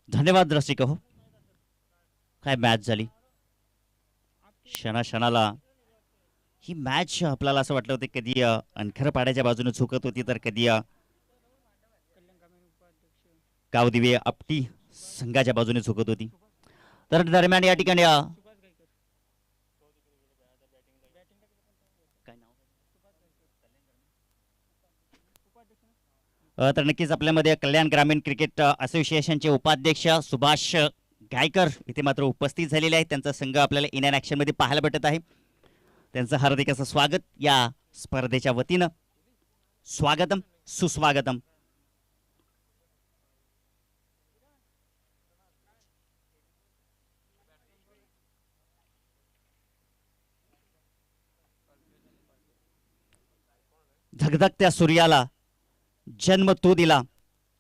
धन्यवाद रसिक हो. काय मॅच झाली. क्षणाक्षणाला ही मॅच आपल्याला असं वाटलं होतं कधी अनखर पाड्याच्या बाजूने झुकत होती तर कधी गावदिवे आपटी संघाच्या बाजूने झुकत होती. तर दरम्यान या ठिकाणी तर नक्कीच आपल्यामध्ये कल्याण ग्रामीण क्रिकेट असोसिएशनचे उपाध्यक्ष सुभाष गायकर इथे मात्र उपस्थित झालेले आहेत. त्यांचा संघ आपल्याला इन ॲक्शन मध्ये पाहायला भेटत आहे. त्यांचं हार्दिक असं स्वागत या स्पर्धेच्या वतीनं. स्वागतम सुस्वागतम. धगधगत्या सूर्याला जन्म तो दिला,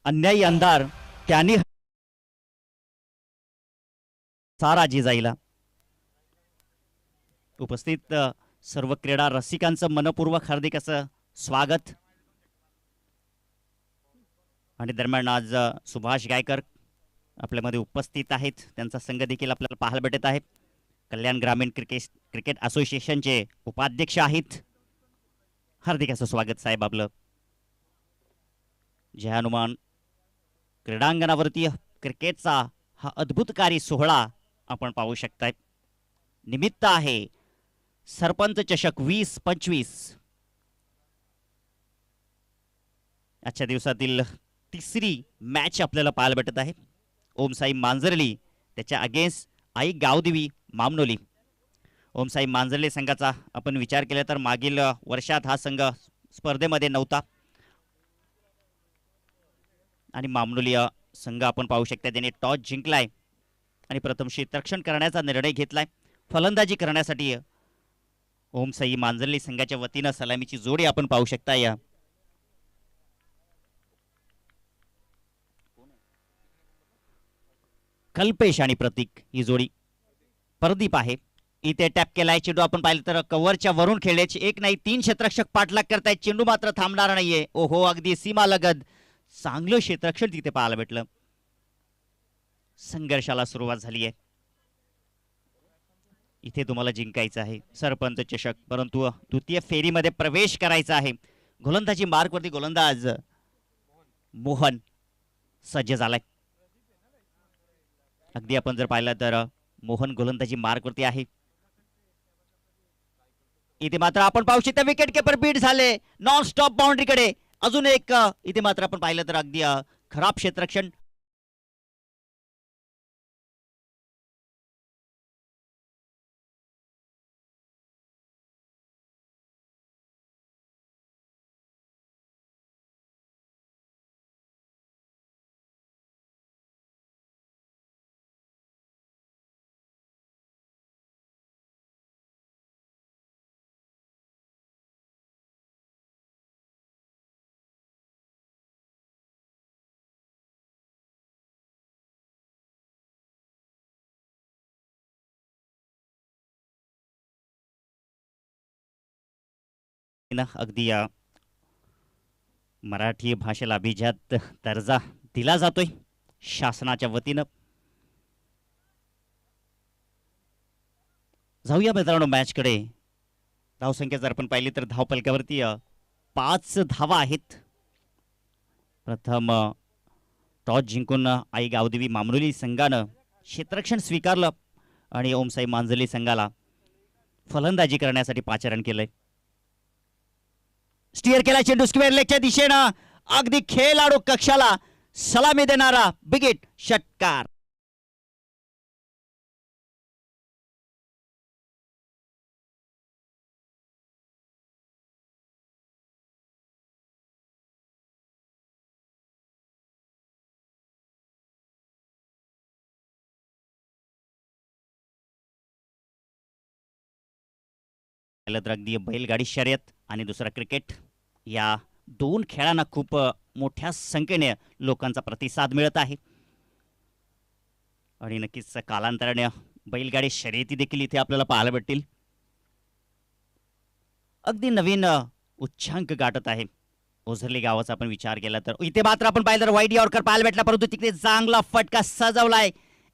अन्यायी अंधार त्यांनी सारा जिजाईला. उपस्थित सर्व क्रीडा रसिकांचं मनपूर्वक हार्दिक असं स्वागत. आणि दरम्यान आज सुभाष गायकर आपल्यामध्ये उपस्थित आहेत. त्यांचा संघ देखील आपल्याला पाहायला भेटत आहे. कल्याण ग्रामीण क्रिकेट असोसिएशनचे उपाध्यक्ष आहेत. हार्दिक असं स्वागत साहेब आपलं. जय हनुमान क्रीडांगणावरती क्रिकेटचा हा अद्भुतकारी सोहळा आपण पाहू शकताय. निमित्त आहे सरपंच चषक 2025. आजच्या दिवसातील तिसरी मॅच आपल्याला पाहायला भेटत आहे. ओमसाई मांजरली त्याच्या अगेन्स्ट आई गावदेवी मामनोली. ओमसाई मांजरली संघाचा आपण विचार केला तर मागील वर्षात हा संघ स्पर्धेमध्ये नव्हता आणि मामनोली संघ आपण पाहू शकता त्याने टॉस जिंकलाय आणि प्रथम क्षेत्ररक्षण करण्याचा निर्णय घेतलाय. फलंदाजी करण्यासाठी ओमसाई मांजरली संघाच्या वतीनं सलामीची जोडी आपण पाहू शकता. या कल्पेश आणि प्रतीक ही जोडी. प्रदीप आहे इथे टॅप केलाय. चेंडू आपण पाहिलं तर कव्हरच्या वरून खेळण्याची एक नाही 3 क्षेत्ररक्षक पाठलाग करतायत. चेंडू मात्र थांबणार नाहीये. ओहो अगदी सीमा लगद चांगलं क्षेत्ररक्षण तिथे पाहायला भेटलं. संघर्षाला सुरुवात झाली आहे. इथे तुम्हाला जिंकायचं आहे सरपंच चषक, परंतु द्वितीय फेरीमध्ये प्रवेश करायचा आहे. गोलंदाजी मार्कवरती गोलंदाज मोहन सज्ज झालाय. अगदी आपण जर पाहिलं तर मोहन गोलंदाजी मार्कवरती आहे. इथे मात्र आपण पाहू शकता विकेट किपर बीट झाले नॉन स्टॉप बाउंड्रीकडे. अजून एक इथे मात्र आपण पाहिलं तर अगदी खराब क्षेत्ररक्षण. अगदी मराठी भाषेला अभिजात दर्जा दिला जातोय शासनाच्या वतीनं. जाऊया मित्रांनो मॅचकडे. धावसंख्या जर आपण पाहिली तर धावपलकावरती 5 धावा आहेत. प्रथम टॉस जिंकून आई गावदेवी मामनोली संघानं क्षेत्ररक्षण स्वीकारलं आणि ओमसाई मांजली संघाला फलंदाजी करण्यासाठी पाचारण केलंय. स्टीअर केला चेंडू स्क्वेअर लेगच्या दिशेनं. अगदी खेळाडू कक्षाला सलामी देणारा बिगिट षटकार. तर अगदी बैलगाडी शर्यत आणि दुसरा क्रिकेट या दोन खेळांना खूप मोठ्या संख्येने लोकांचा प्रतिसाद मिळत आहे आणि नक्कीच कालांतराने बैलगाडी शर्यती देखील इथे आपल्याला पाहायला भेटतील. अगदी नवीन उच्चांक गाठत आहे ओझरली गावाचा आपण विचार केला तर इथे मात्र आपण पाहिलं तर वाईट यॉर्कर पाहायला भेटला, परंतु तिकडे चांगला फटका सजवलाय.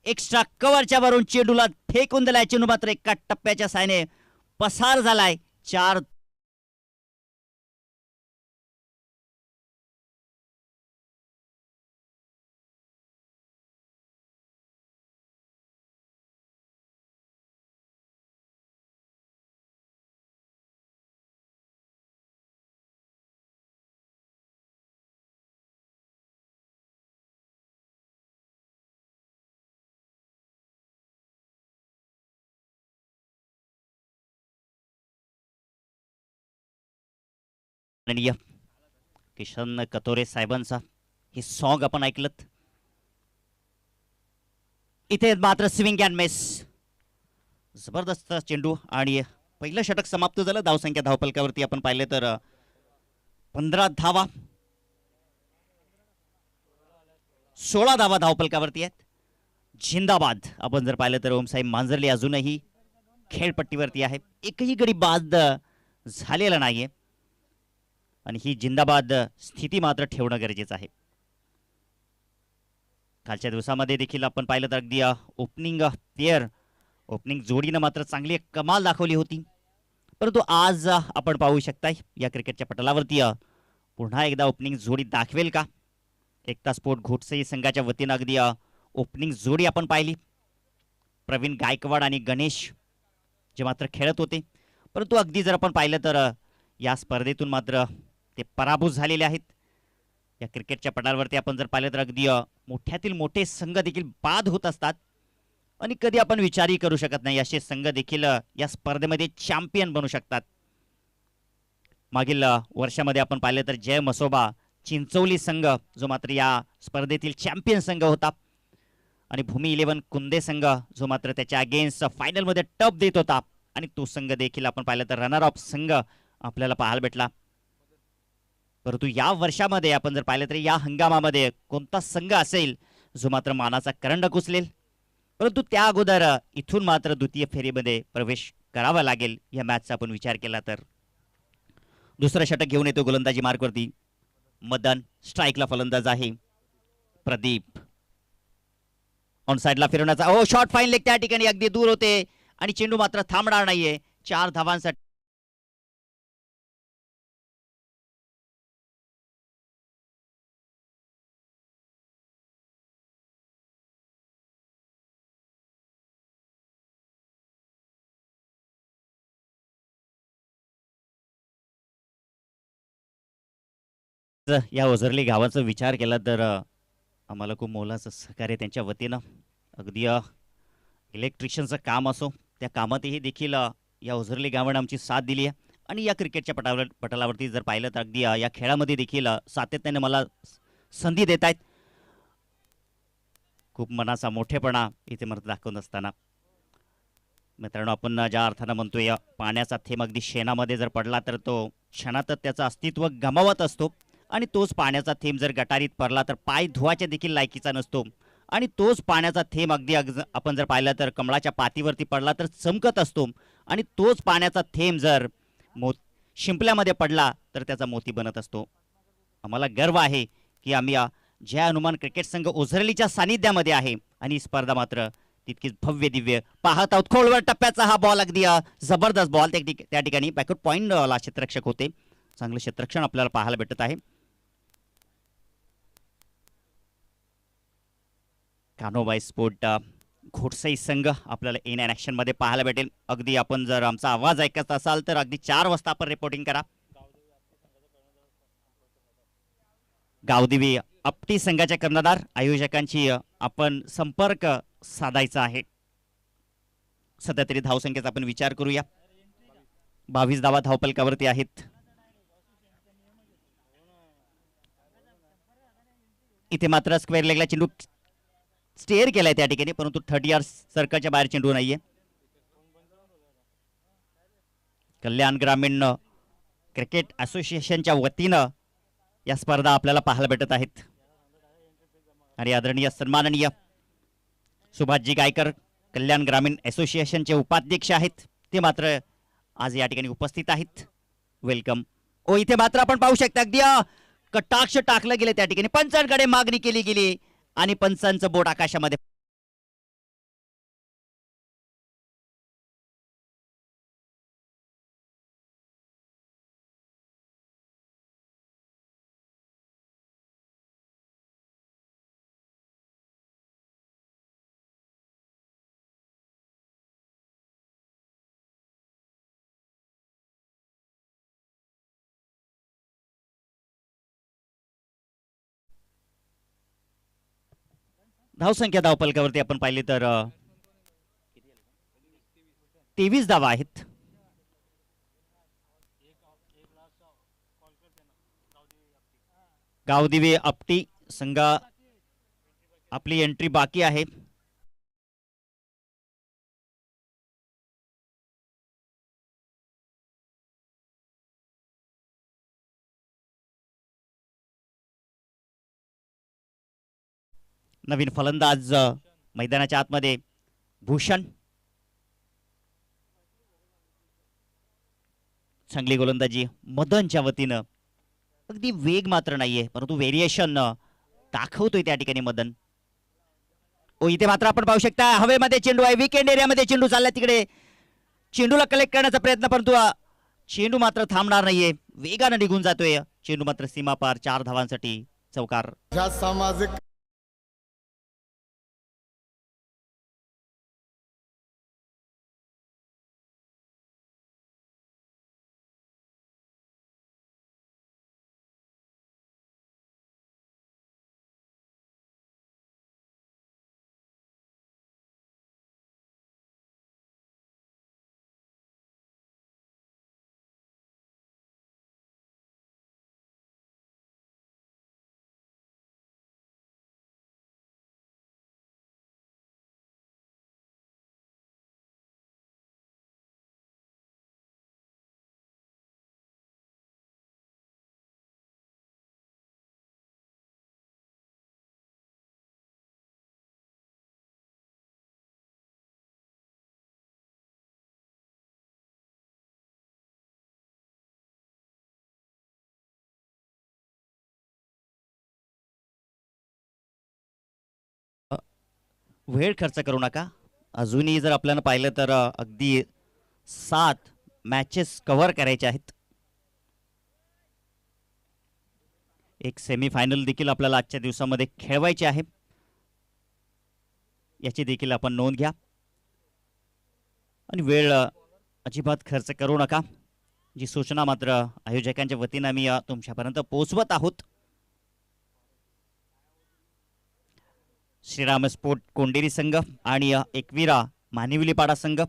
एक्स्ट्रा कव्हरच्या वरून चेंडूला फेकून दिलाय. चेंडू मात्र एका टप्प्याच्या साहाय्याने पसार झालाय. 4 माननीय किशन कतोरे साहेबांचा हे सॉन्ग आपण ऐकलं. इथे मात्र स्विंग अँड मिस, जबरदस्त चेंडू आणि पहिलं षटक समाप्त झालं. धावसंख्या धावपलकावरती आपण पाहिले तर 15 धावा, 16 धावा धावपलकावरती आहेत. झिंदाबाद आपण जर पाहिलं तर ओमसाहेब मांजरले अजूनही खेळपट्टीवरती आहे. एकही गडी बाद झालेला नाहीये आणि ही जिंदाबाद स्थिती मात्र ठेवणं गरजेचं आहे. कालच्या दिवसामध्ये देखील आपण पाहिलं तर अगदी ओपनिंग पेअर, ओपनिंग जोडीनं मात्र चांगली कमाल दाखवली होती. परंतु आज आपण पाहू शकताय या क्रिकेटच्या पटलावरती पुन्हा एकदा ओपनिंग जोडी दाखवेल का? एकता स्पोर्ट घोटसई संघाच्या वतीनं अगदी ओपनिंग जोडी आपण पाहिली. प्रवीण गायकवाड आणि गणेश जे मात्र खेळत होते, परंतु अगदी जर आपण पाहिलं तर या स्पर्धेतून मात्र ते पराभूत झालेले आहेत. या क्रिकेटच्या पटलावरती आपण जर पाहिलं तर अगदी मोठ्यातील मोठे संघ देखील बाद होत असतात आणि कधी आपण विचारही करू शकत नाही असे संघ देखील या स्पर्धेमध्ये चॅम्पियन बनू शकतात. मागील वर्षामध्ये आपण पाहिलं तर जय मसोबा चिंचोली संघ जो मात्र या स्पर्धेतील चॅम्पियन संघ होता आणि भूमी 11 कुंदे संघ जो मात्र त्याच्या अगेन्स्ट फायनलमध्ये टप देत होता आणि तो संघ देखील आपण पाहिलं तर रनर ऑफ संघ आपल्याला पाहायला भेटला. परंतु या वर्षामध्ये आपण जर पाहिलं तर या हंगामामध्ये कोणता संघ असेल जो मात्र मानाचा करंड उचलेल? परंतु त्या अगोदर इथून मात्र द्वितीय फेरीमध्ये प्रवेश करावा लागेल. या मॅचचा आपण विचार केला तर दुसरं षटक घेऊन येतो गोलंदाजी मार्कवरती मदन. स्ट्राईकला फलंदाज आहे प्रदीप. ऑन साइडला फिरवण्याचा शॉट फाईन लेग त्या ठिकाणी अगदी दूर होते आणि चेंडू मात्र थांबणार नाहीये. 4 धावांसाठी या ओझरली गावाचा विचार केला तर आम्हाला खूप मोलाचं सहकार्य त्यांच्या वतीनं अगदी इलेक्ट्रिशियनचं काम असो त्या कामातही देखील या ओझरली गावानं आमची साथ दिली आहे आणि या क्रिकेटच्या पटलावरती जर पाहिलं तर अगदी या खेळामध्ये देखील सातत्याने मला संधी देत आहेत. खूप मनाचा मोठेपणा इथे मला दाखवून असताना मित्रांनो आपण ज्या अर्थानं म्हणतोय पाण्याचा थेंब अगदी शेणामध्ये जर पडला तर तो क्षणातच त्याचं अस्तित्व गमावत असतो आणि तोच पाण्याचा थेंब जर गटारीत पडला तर पाय धुवाच्या देखील लायकीचा नसतो आणि तोच पाण्याचा थेंब अगदी आपण जर पाहिलं तर कमळाच्या पातीवरती पडला तर चमकत असतो आणि तोच पाण्याचा थेंब जर शिंपल्यामध्ये पडला तर त्याचा मोती बनत असतो. आम्हाला गर्व आहे की आम्ही जय हनुमान क्रिकेट संघ ओझरलीच्या सानिध्यामध्ये आहे आणि स्पर्धा मात्र तितकीच भव्य दिव्य पाहत आहोत. खोलवर टप्प्याचा हा बॉल अगदी जबरदस्त बॉल त्या ठिकाणी बॅकआउट पॉईंटला क्षेत्ररक्षक होते. चांगलं क्षेत्ररक्षण आपल्याला पाहायला भेटत आहे. कान्होबाई स्पोर्ट घोटसई संघ आपल्याला इन अँड ॲक्शन मध्ये पाहायला भेटेल. अगदी आपण जर आमचा आवाज ऐकत असाल तर अगदी 4 वाजता आपण रिपोर्टिंग करा. गावदेवी आपटी संघाच्या कर्णधार आयोजकांची आपण संपर्क साधायचा आहे. सध्या तरी धावसंख्येचा आपण विचार करूया. 22 धावा धावपलकावरती आहेत. इथे मात्र स्क्वेअर लेगला चेंडू स्टेअर केलाय त्या ठिकाणी परंतु 30 यार्ड सर्कलच्या बाहेर चेंडू नाहीये. कल्याण ग्रामीण क्रिकेट असोसिएशनच्या वतीनं या स्पर्धा आपल्याला पाहायला भेटत आहेत आणि आदरणीय सन्माननीय सुभाषजी गायकर कल्याण ग्रामीण असोसिएशनचे उपाध्यक्ष आहेत ते मात्र आज या ठिकाणी उपस्थित आहेत. वेलकम. इथे मात्र आपण पाहू शकता अगदी कटाक्ष टाकलं गेले त्या ठिकाणी पंचांकडे मागणी केली गेली आणि पंचांचं बोट आकाशामध्ये. धावसंख्या धावपलकावरती आपण पाहिले तर 23 धावा आहेत. गावदिवे आपटी संघ आपली एंट्री बाकी आहे. नवीन फलंदाज मैदानाच्या आतमध्ये भूषण. चांगली गोलंदाजी मदनच्या वतीनं. अगदी वेग मात्र नाहीये परंतु व्हेरिएशन दाखवतोय त्या ठिकाणी मदन. ओ इथे मात्र आपण पाहू शकता हवेमध्ये चेंडू आहे. विकेंड एरियामध्ये चेंडू चालला तिकडे चेंडूला कलेक्ट करण्याचा प्रयत्न परंतु चेंडू मात्र थांबणार नाहीये. वेगानं निघून जातोय चेंडू मात्र सीमा पार. 4 धावांसाठी चौकार. सामाजिक वेळ खर्च करू नका. अजूनही जर आपल्याला पाहिलं तर अगदी 7 मॅचेस कव्हर करायचे आहेत. एक सेमीफायनल देखील आपल्याला आजच्या दिवसामध्ये खेळवायचे आहे. याची देखील आपण नोंद घ्या आणि वेळ अजिबात खर्च करू नका. जी सूचना मात्र आयोजकांच्या वतीनं आम्ही तुमच्यापर्यंत पोहोचवत आहोत. श्रीराम स्पोर्ट कोंडेरी संघ आणि एकविरा मानिवलीपाडा संघ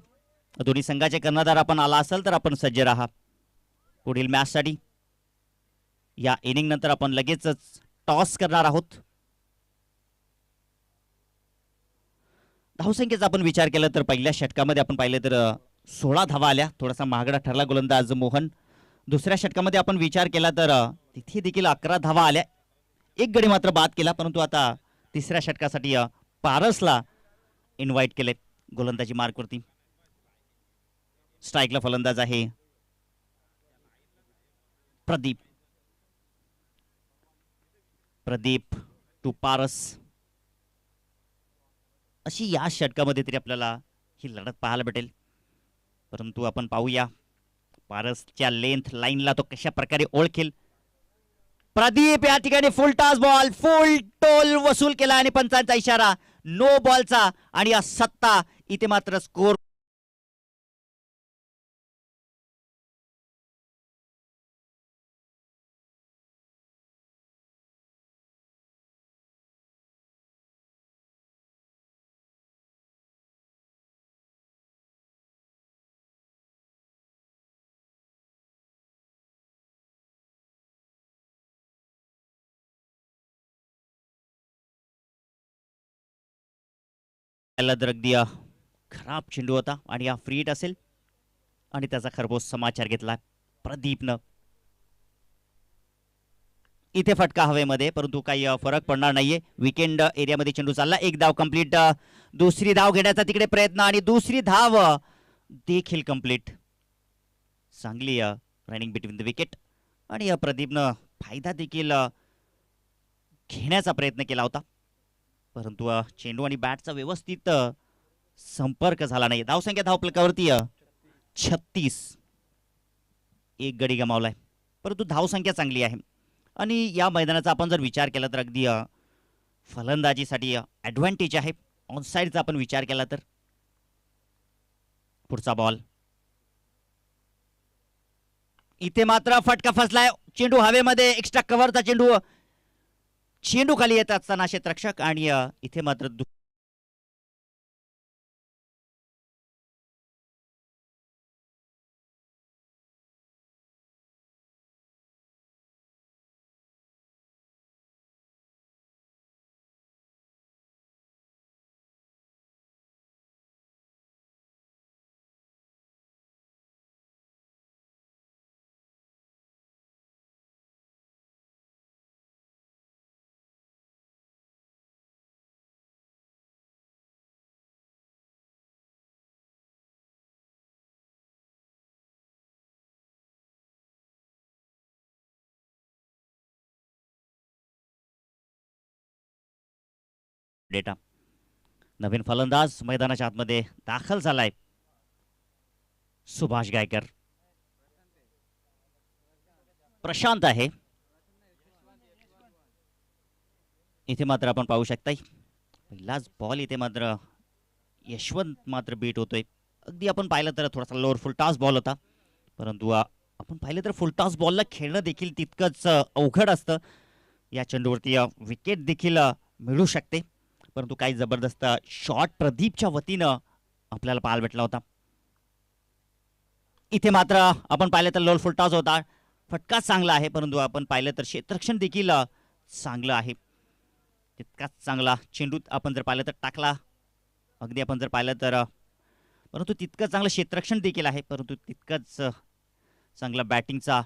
दोन्ही संघाचे कर्णधार आपण आला असेल तर आपण सज्ज राहा पुढील मॅचसाठी. या इनिंग नंतर आपण लगेचच टॉस करणार आहोत. धावसंख्येचा आपण विचार केला तर पहिल्या षटकामध्ये आपण पाहिलं तर 16 धावा आल्या. थोडासा महागडा ठरला गोलंदाज मोहन. दुसऱ्या षटकामध्ये आपण विचार केला तर तिथे देखील 11 धावा आल्या. एक गडी मात्र बाद केला परंतु आता तिसऱ्या षटकासाठी पारसला इन्व्हाइट केले गोलंदाजी मार्कवरती. स्ट्राईकला फलंदाज आहे प्रदीप. प्रदीप टू पारस. अशी या षटकामध्ये तरी आपल्याला ही लढत पाहायला भेटेल. परंतु आपण पाहूया पारसच्या लेंथ लाईनला तो कशा प्रकारे ओळखेल. प्रदीप या ठिकाणी फुल टॉस बॉल फुल टोल वसूल केला आणि पंचांचा इशारा नो बॉलचा आणि या सत्ता इथे मात्र स्कोर तर अगदी खराब चेंडू होता आणि हा फ्री हिट असेल आणि त्याचा खरबोस समाचार घेतला प्रदीपनं. इथे फटका हवेमध्ये परंतु काही फरक पडणार नाहीये. विकेंड एरियामध्ये चेंडू चालला. एक धाव कंप्लीट. दुसरी धाव घेण्याचा तिकडे प्रयत्न आणि दुसरी धाव देखील कंप्लीट. चांगली रनिंग बिटवीन द विकेट आणि प्रदीपनं फायदा देखील घेण्याचा प्रयत्न केला होता, परंतु चेंडू आणि बॅटचा व्यवस्थित संपर्क झाला नाही. धावसंख्या धावफलकावरती 36. एक गडी गमावलाय, परंतु धावसंख्या चांगली आहे. आणि या मैदानाचा आपण जर विचार केला तर अगदी फलंदाजीसाठी ॲडव्हान्टेज आहे. ऑनसाईडचा आपण विचार केला तर पुढचा बॉल इथे मात्र फटका फसलाय. चेंडू हवेमध्ये, एक्स्ट्रा कव्हरचा चेंडू, चेंडू खाली येत असताना क्षेत्ररक्षक आणि इथे मात्र डेटा. नवीन फलंदाज मैदानाच्या आतमध्ये दाखल झालाय, सुभाष गायकर. प्रशांत आहे. इथे मात्र आपण पाहू शकताय पहिलाच बॉल इथे मात्र यशवंत मात्र बीट होतोय. अगदी आपण पाहिलं तर थोडासा लोअर फुलटॉस बॉल होता, परंतु आपण पाहिलं तर फुलटॉस बॉलला खेळणं देखील तितकंच अवघड असतं. या चेंडूवरती विकेट देखील मिळू शकते, परंतु काही जबरदस्त शॉट प्रदीपच्या वतीनं आपल्याला पाहायला भेटला होता. इथे मात्र आपण पाहिलं तर लोअर फुलटॉस होता, फटका चांगला आहे, परंतु आपण पाहिलं तर क्षेत्ररक्षण देखील चांगलं आहे. तितकाच चांगला चेंडू आपण जर पाहिलं तर टाकला, अगदी आपण जर पाहिलं तर परंतु तितकं चांगलं क्षेत्ररक्षण देखील आहे, परंतु तितकंच चांगला बॅटिंगचा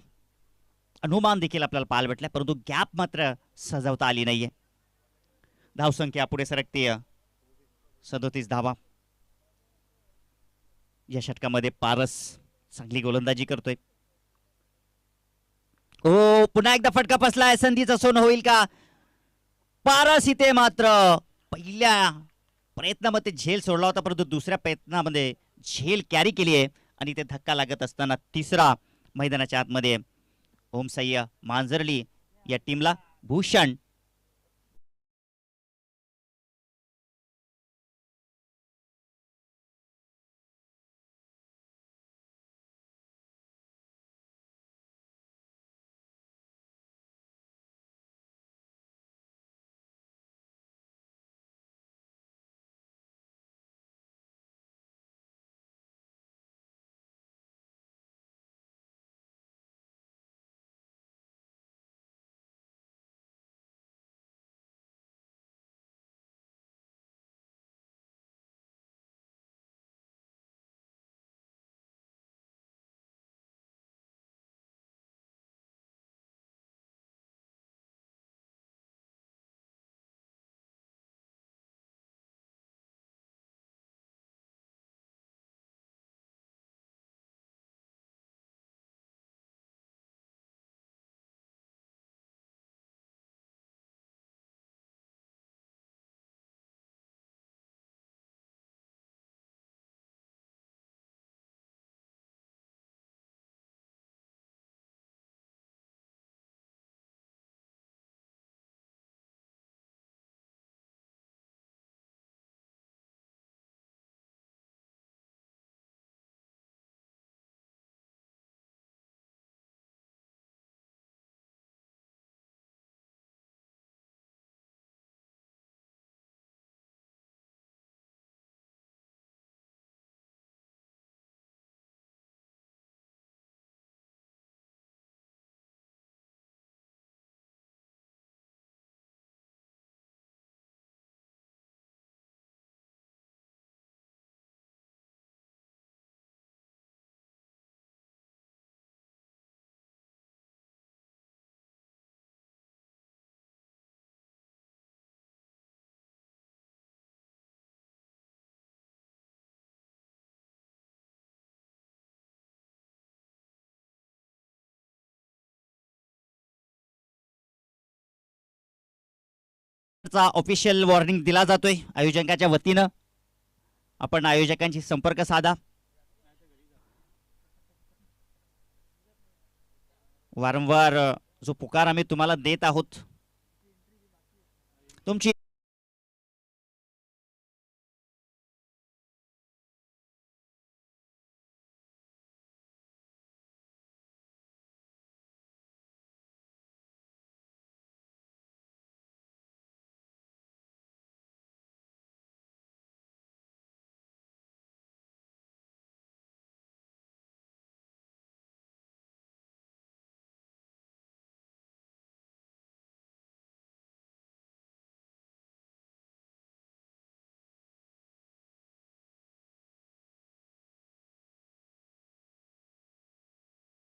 अनुमान देखील आपल्याला पाहायला भेटला, परंतु गॅप मात्र सजवता आली नाहीये. धावसंख्या पुढे सरकते 37 धावा. या षटकामध्ये पारस चांगली गोलंदाजी करतोय. ओ, पुन्हा एकदा फटका फसलाय. संधीचं सोनं होईल का? पारस इथे मात्र पहिल्या प्रयत्नामध्ये झेल सोडला होता, परंतु दुसऱ्या प्रयत्नामध्ये झेल कॅरी केली आहे आणि ते धक्का लागत असताना तिसरा मैदानाच्या आतमध्ये ओमसय्य मांजरली या टीमला भूषण ऑफिशियल वॉर्निंग दिला जातोय आयोजकांच्या वतीनं. आपण आयोजकांशी संपर्क साधा. वारंवार जो पुकार आम्ही तुम्हाला देत आहोत तुमची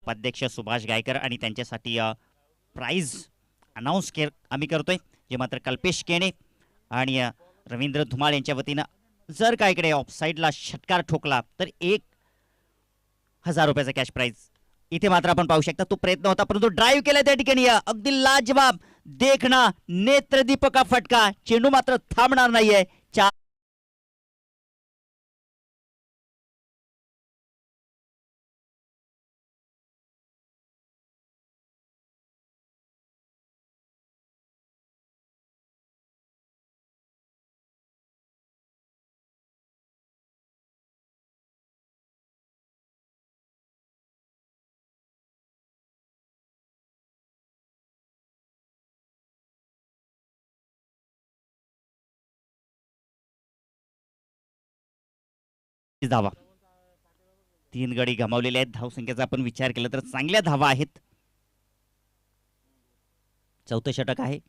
उपाध्यक्ष सुभाष गायकर आणि त्यांच्यासाठी प्राइज अनाऊन्स आम्ही करतोय, जे मात्र कल्पेश केणे आणि रवींद्र धुमाळ यांच्या वतीनं. जर का इकडे ऑफसाईडला षटकार ठोकला तर 1,000 रुपयाचा कॅश प्राइज. इथे मात्र आपण पाहू शकता तो प्रयत्न होता, परंतु ड्राईव्ह केला त्या ठिकाणी. अगदी लाजवाब देखना नेत्रदीपका फटका. चेंडू मात्र थांबणार नाहीये. धावा 3 गडी गमावलेले आहेत. धावसंख्येचा आपण विचार केला तर चांगल्या धावा आहेत. चौथं षटक आहे.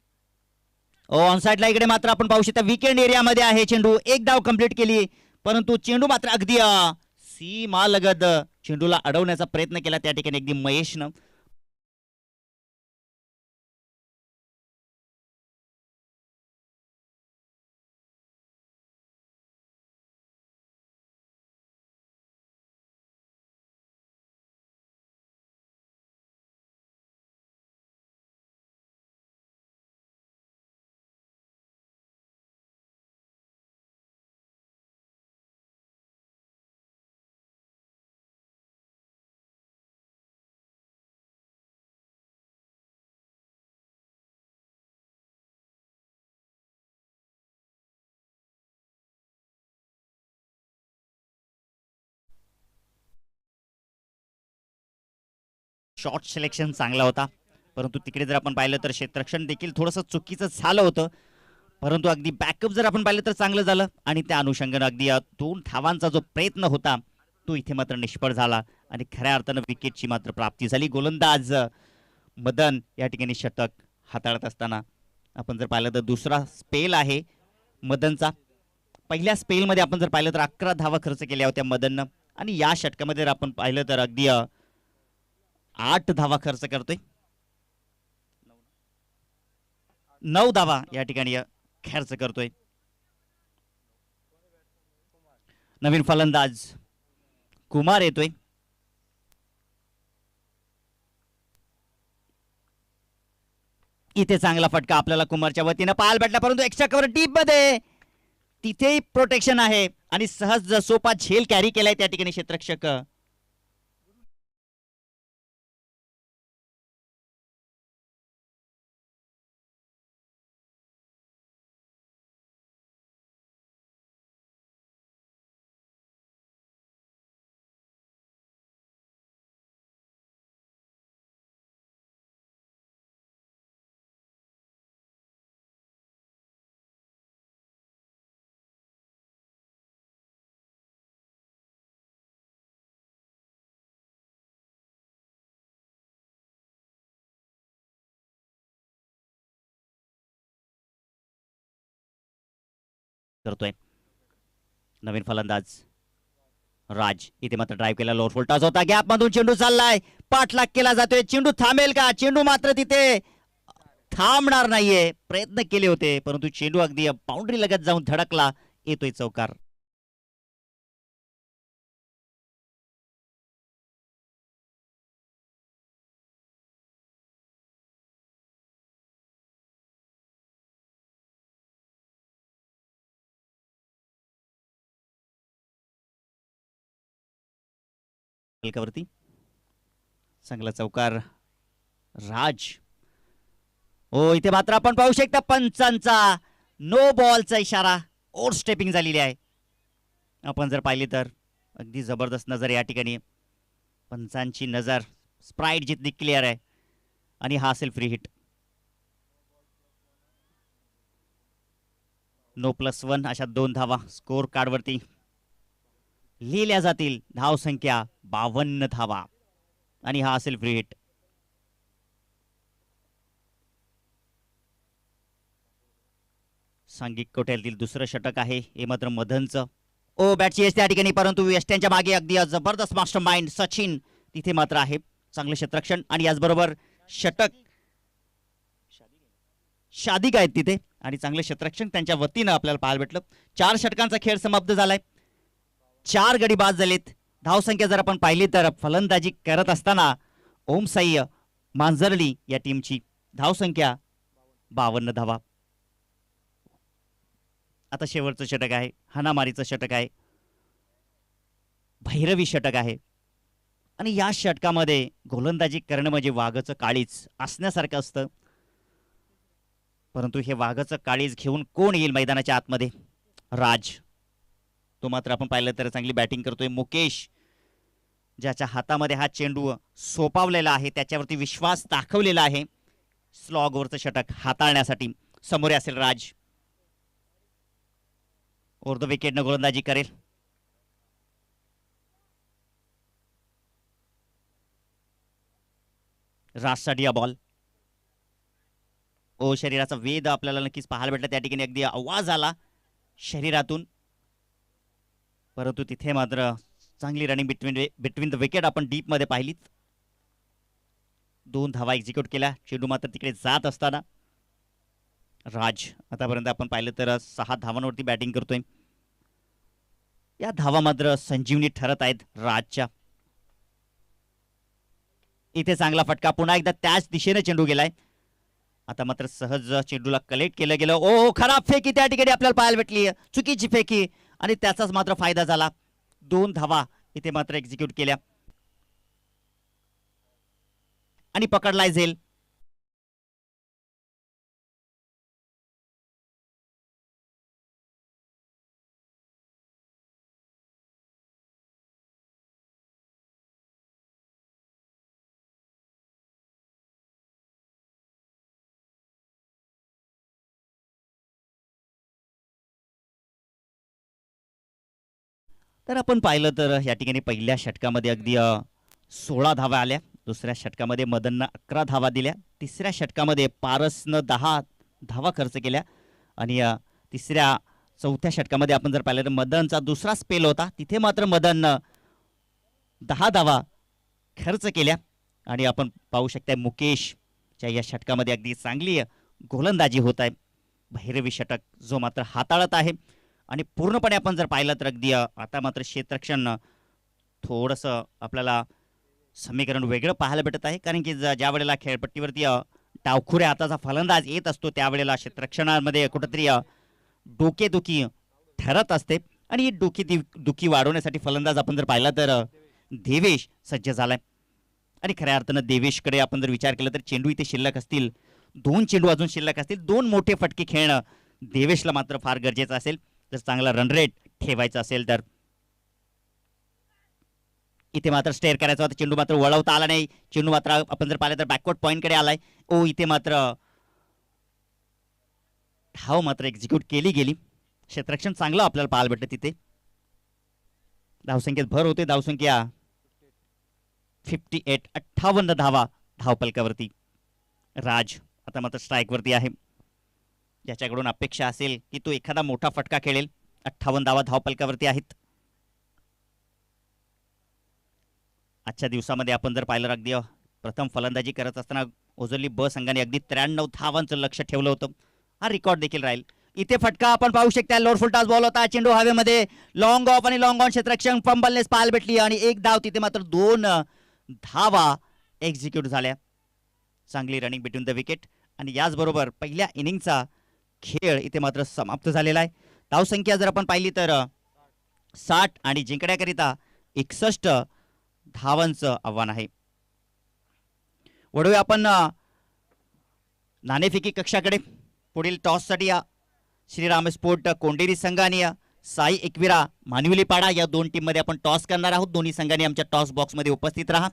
ऑन साइडला इकडे मात्र आपण पाहू शकता विकेंड एरियामध्ये आहे चेंडू. एक धाव कंप्लीट केली, परंतु चेंडू मात्र अगदी सीमा लगत चेंडूला अडवण्याचा प्रयत्न केला त्या ठिकाणी अगदी महेशनं. शॉर्ट सिलेक्शन चांगला होता, परंतु तिकडे जर आपण पाहिलं तर क्षेत्ररक्षण देखील थोडंसं चुकीचं झालं होतं. परंतु अगदी बॅकअप जर आपण पाहिलं तर चांगलं झालं आणि त्या अनुषंगाने अगदी 2 धावांचा जो प्रयत्न होता तो इथे मात्र निष्फळ झाला आणि खऱ्या अर्थानं विकेटची मात्र प्राप्ती झाली. गोलंदाज मदन या ठिकाणी षटक हाताळत असताना आपण जर पाहिलं तर दुसरा स्पेल आहे मदनचा. पहिल्या स्पेलमध्ये आपण जर पाहिलं तर 11 धावा खर्च केल्या होत्या मदननं आणि या षटकामध्ये जर आपण पाहिलं तर अगदी 8 धावा खर्च करतोय. 9 धावा या ठिकाणी खर्च करतोय. नवीन फलंदाज कुमार येतोय. इथे चांगला फटका आपल्याला कुमारच्या वतीनं पाहायला भेटला, परंतु एक्स्ट्रा कव्हर डीप मध्ये तिथेही प्रोटेक्शन आहे आणि सहज सोपा झेल कॅरी केलाय त्या ठिकाणी क्षेत्ररक्षक. करतोय नवीन फलंदाज राज. इथे मात्र ड्राईव्ह केला, लोअर फुल टॉस होता, गॅप मधून चेंडू चाललाय, पाठलाग केला जातोय. चेंडू थांबेल का? चेंडू मात्र तिथे थांबणार नाहीये. प्रयत्न केले होते परंतु चेंडू अगदी बाउंड्री लगत जाऊन धडकला. येतोय चौकार. फलकावरती चांगला चौकार राज. हो, इथे मात्र आपण पाहू शकता पंचांचा नो बॉलचा इशारा. ओव्हर स्टेपिंग झालेली आहे. आपण जर पाहिली तर अगदी जबरदस्त नजर या ठिकाणी. पंचांची नजर स्प्राईट जितली क्लिअर आहे आणि हा असेल फ्री हिट. नो +1 अशा 2 धावा स्कोर कार्डवरती लिहिल्या जातील. धाव संख्या 52 धावा आणि हा असेल फ्री हिट. सांघिक कोट्यातील दुसरं षटक आहे हे मात्र मदनचं. ओ बॅटची येस त्या ठिकाणी, परंतु वेस्टर्नच्या मागे अगदी जबरदस्त मास्टर माइंड सचिन तिथे मात्र आहे. चांगलं क्षेत्ररक्षण आणि याचबरोबर षटक शादिक आहेत तिथे आणि चांगले क्षेत्ररक्षण त्यांच्या वतीनं आपल्याला पाहायला भेटलं. 4 षटकांचा खेळ समाप्त झालाय. 4 गडी बाद झालेत. धावसंख्या जर आपण पाहिली तर फलंदाजी करत असताना ओमसाई मांजरली या टीमची धावसंख्या 52 धावा. आता शेवटचं षटक आहे, हाणामारीचं षटक आहे, भैरवी षटक आहे आणि या षटकामध्ये गोलंदाजी करणं म्हणजे वाघाचं काळीज असण्यासारखं असतं. परंतु हे वाघाचं काळीज घेऊन कोण येईल मैदानाच्या आतमध्ये? राज. तो मात्र आपण पाहिलं तर चांगली बॅटिंग करतोय. मुकेश ज्याच्या हातामध्ये हा चेंडू सोपावलेला आहे, त्याच्यावरती विश्वास दाखवलेला आहे स्लॉगवरचं षटक हाताळण्यासाठी. समोर असेल राज. ओव्हर द विकेटनं गोलंदाजी करेल. राजसाठी हा बॉल. ओ, शरीराचा वेद आपल्याला नक्कीच पाहायला भेटला त्या ठिकाणी. अगदी आवाज आला शरीरातून, परंतु तिथे मात्र चांगली रनिंग बिटवीन द विकेट आपण डीप मध्ये पाहिलीत. 2 धावा एक्झिक्यूट केल्या. चेंडू मात्र तिकडे जात असताना राज आतापर्यंत आपण पाहिलं तर 6 धावांवरती बॅटिंग करतोय. या धावा मात्र संजीवनी ठरत आहेत राजच्या. इथे चांगला फटका, पुन्हा एकदा त्याच दिशेने चेंडू गेलाय. आता मात्र सहज चेंडूला कलेक्ट केलं गेलं. ओ, खराब फेकी त्या ठिकाणी आपल्याला पाहायला भेटली, चुकीची फेकी आणि त्याचाच मात्र फायदा झाला. 2 धावा इथे मात्र एक्झिक्यूट केल्या आणि पकडलाय झेल. तर आपण पाहिलं तर या ठिकाणी पहिल्या षटकामध्ये अगदी 16 धावा आल्या. दुसऱ्या षटकामध्ये मदननं 11 धावा दिल्या. तिसऱ्या षटकामध्ये पारसनं 10 धावा खर्च केल्या आणि चौथ्या षटकामध्ये आपण जर पाहिलं तर मदनचा दुसरा स्पेल होता, तिथे मात्र मदननं 10 धावा खर्च केल्या आणि आपण पाहू शकता मुकेशच्या या षटकामध्ये अगदी चांगली गोलंदाजी होत आहे. भैरवी षटक जो मात्र हाताळत आहे आणि पूर्णपणे आपण जर पाहिलं तर अगदी आता मात्र क्षेत्ररक्षण थोडंसं आपल्याला समीकरण वेगळं पाहायला भेटत आहे. कारण की ज्या वेळेला खेळपट्टीवरती डावखुऱ्या हाताचा फलंदाज येत असतो त्यावेळेला क्षेत्ररक्षणामध्ये कुठंतरी डोकेदुखी ठरत असते आणि ही दुखी वाढवण्यासाठी फलंदाज आपण जर पाहिला तर देवेश सज्ज झालाय. आणि खऱ्या अर्थानं देवेशकडे आपण जर विचार केला तर चेंडू इथे शिल्लक असतील, 2 चेंडू अजून शिल्लक असतील. 2 मोठे फटके खेळणं देवेशला मात्र फार गरजेचं असेल जर चांगला रन रेट ठेवायचा असेल तर. इथे मात्र स्टेअर करायचा होता, चेंडू मात्र वळवता आला नाही. चेंडू मात्र आपण जर पाहिलं तर बॅकवर्ड पॉईंटकडे आलाय. ओ, इथे मात्र धाव मात्र एक्झिक्यूट केली गेली. क्षेत्ररक्षण चांगलं आपल्याला पाहायला भेटलं तिथे. धावसंख्येत भर होते. धावसंख्या 58, 58 धावा धावपलकावरती. राज आता मात्र स्ट्राईकवरती आहे, ज्याच्याकडून अपेक्षा असेल की तो एखादा मोठा फटका खेळेल. 58 धावा धावपलकावरती आहेत. आजच्या दिवसामध्ये आपण जर पाहिलं अगदी प्रथम फलंदाजी करत असताना ओझरली ब संघाने अगदी 93 धावांचं लक्ष ठेवलं होतं. हा रेकॉर्ड देखील राहील. इथे फटका आपण पाहू शकता. लोअर फुल टॉस बॉल होता, चेंडू हवेमध्ये, लॉंग ऑफ आणि लॉंग ऑन. क्षेत्ररक्षण फंबलनेस पाहायला भेटली आणि 1 धाव. तिथे मात्र 2 धावा एक्झिक्यूट झाल्या. चांगली रनिंग बिटवीन द विकेट आणि याचबरोबर पहिल्या इनिंगचा खेळ इथे मात्र समाप्त झालेला आहे. धावसंख्या जर आपण पाहिली तर 60 आणि जिंकण्याकरिता 61 धावांचं आव्हान आहे. वळूया आपण नाणेफेकी कक्षाकडे. पुढील टॉससाठी या श्रीराम स्पोर्ट कोंडेरी संघ आणि साई एकविरा मानविलीपाडा या दोन टीममध्ये आपण टॉस करणार आहोत. दोन्ही संघांनी आमच्या टॉस बॉक्समध्ये उपस्थित राहा.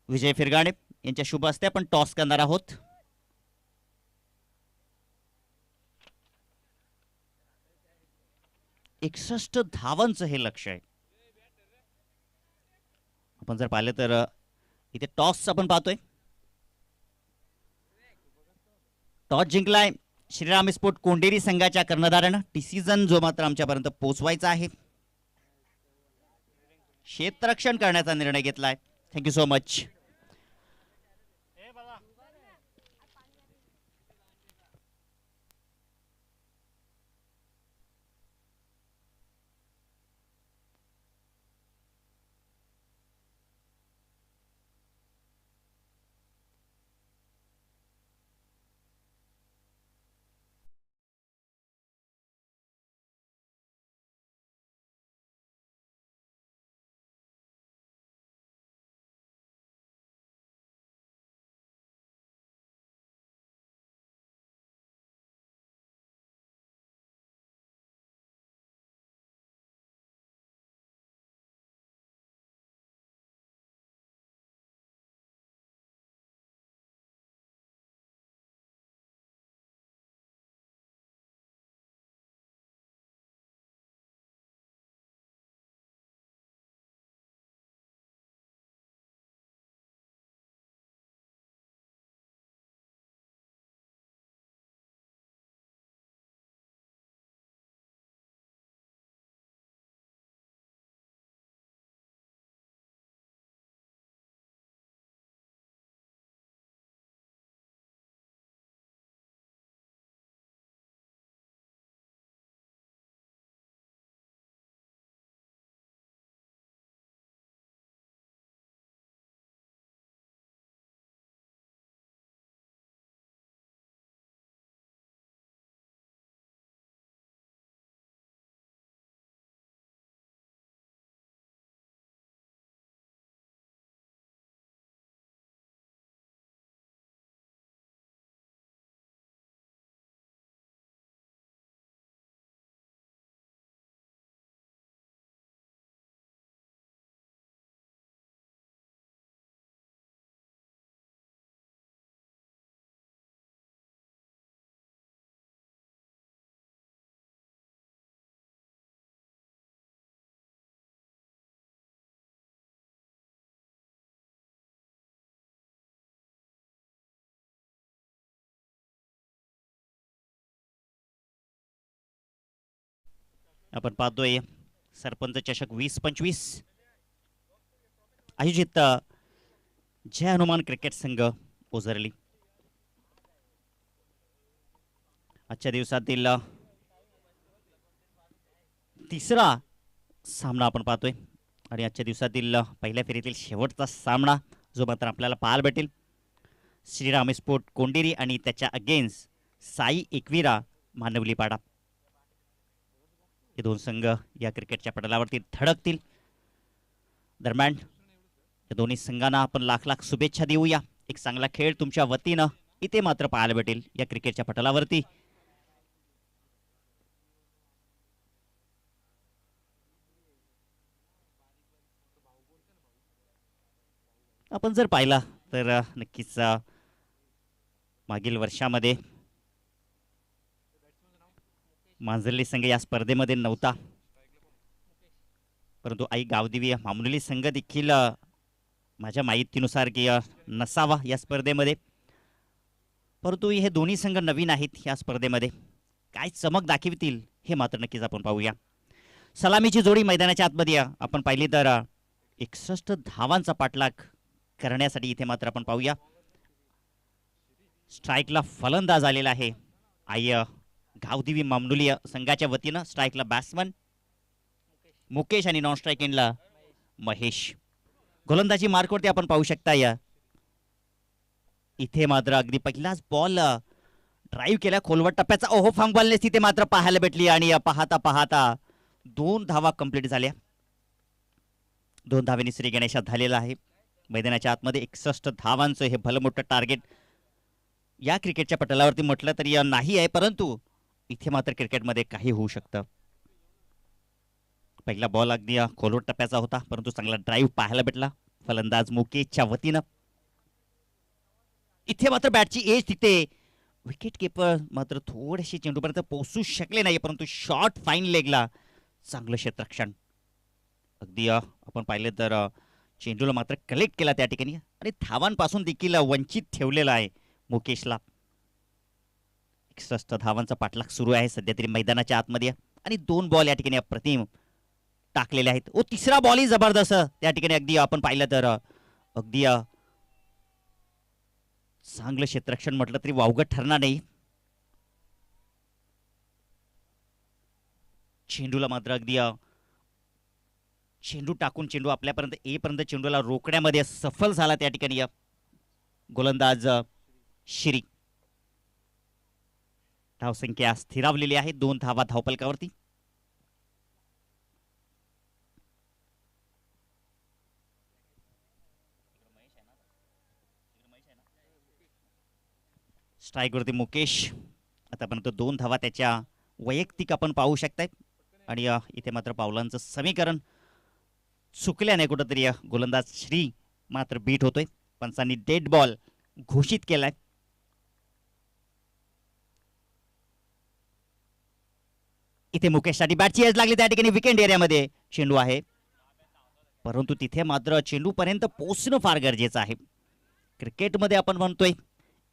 विजय फिरगाणे यांच्या शुभ हस्ते आपण टॉस करणार आहोत. एकसष्ट धावांचं हे लक्ष आहे. आपण जर पाहिलं तर इथे टॉस आपण पाहतोय. टॉस जिंकलाय श्रीराम स्पोर्ट कोंडेरी संघाच्या कर्णधारानं. डिसिजन जो मात्र आमच्यापर्यंत पोहोचवायचा आहे. क्षेत्ररक्षण करण्याचा निर्णय घेतलाय. Thank you so much. आपण पाहतोय सरपंच चषक 2025 आयोजित जय हनुमान क्रिकेट संघ ओझरली. आजच्या दिवसातील तिसरा सामना आपण पाहतोय आणि आजच्या दिवसातील पहिल्या फेरीतील शेवटचा सामना जो मात्र आपल्याला पाहायला भेटेल. श्रीराम स्पोर्ट कोंडेरी आणि त्याच्या अगेन्स्ट साई एकविरा मानवलीपाडा हे दोन संघ या क्रिकेटच्या पटलावरती धडकतील. दरम्यान या दोन्ही संघांना आपण लाख लाख शुभेच्छा देऊया. एक चांगला खेळ तुमच्या वतीनं इथे मात्र पाहायला भेटेल या क्रिकेटच्या पटलावरती. आपण जर पाहिला तर नक्कीच मागील वर्षामध्ये मांजरली संघ या स्पर्धेमध्ये नव्हता, परंतु आई गावदेवी मामुली संघ देखील माझ्या माहितीनुसार की नसावा या स्पर्धेमध्ये. परंतु हे दोन्ही संघ नवीन आहेत या स्पर्धेमध्ये. काय चमक दाखवतील हे मात्र नक्कीच आपण पाहूया. सलामीची जोडी मैदानाच्या आतमध्ये आपण पाहिली तर 61 धावांचा पाठलाग करण्यासाठी इथे मात्र आपण पाहूया. स्ट्राईकला फलंदाज आलेला आहे आई गावदेवी मामनुली संघाच्या वतीनं. स्ट्राईकला बॅट्समन मुकेश आणि नॉन स्ट्राईक एंडला महेश. गोलंदाजी मार्कवरती आपण पाहू शकता या इथे मात्र अगदी पहिलाच बॉल ड्राईव्ह केल्या खोलवर टप्प्याचा ओहो फंगबॉलनेस तिथे मात्र पाहायला भेटली आणि पाहता पाहता 2 धावा कंप्लीट झाल्या. 2 धावेने श्री गणेशात झालेला आहे. मैदानाच्या आतमध्ये 61 धावांचं हे भलं मोठं टार्गेट या क्रिकेटच्या पटलावरती म्हटलं तरी नाही आहे, परंतु इथे मात्र क्रिकेटमध्ये काही होऊ शकतं. पहिला बॉल अगदी खोलवर टप्प्याचा होता, परंतु चांगला ड्राईव्ह पाहायला भेटला फलंदाज मुकेशच्या वतीनं. इथे मात्र बॅटची एज तिथे विकेट किपर मात्र थोडेसे चेंडूपर्यंत पोहोचू शकले नाही, परंतु शॉर्ट फाईन लेगला चांगलं क्षेत्ररक्षण. अगदी आपण पाहिलं तर चेंडूला मात्र कलेक्ट केला त्या ठिकाणी आणि धावांपासून देखील वंचित ठेवलेला आहे मुकेशला. 61 धावांचा पाठलाग सुरू आहे सध्या तरी मैदानाच्या आतमध्ये आणि 2 बॉल या ठिकाणी अप्रतिम टाकलेले आहेत. ओ तिसरा बॉल ही जबरदस्त त्या ठिकाणी अगदी आपण पाहिलं तर अगदी चांगलं क्षेत्ररक्षण म्हटलं तरी वावगं ठरणार नाही. चेंडूला मात्र अगदी चेंडू टाकून चेंडू आपल्यापर्यंत येईपर्यंत चेंडूला रोखण्यामध्ये सफल झाला त्या ठिकाणी गोलंदाज श्री. धावसंख्या स्थिरावलेली आहे 2 धावा धावपलकावरती. स्ट्राईकवरती मुकेश आतापर्यंत 2 धावा त्याच्या वैयक्तिक आपण पाहू शकताय आणि इथे मात्र पावलांचं समीकरण चुकल्याने कुठंतरी गोलंदाज श्री मात्र बीट होतोय. पंचांनी डेड बॉल घोषित केलाय. इथे मुकेशसाठी बॅटची एज लागली त्या ठिकाणी विकेंड एरियामध्ये चेंडू आहे, परंतु तिथे मात्र चेंडू पर्यंत पोहोचणं फार गरजेचं आहे. क्रिकेटमध्ये आपण म्हणतोय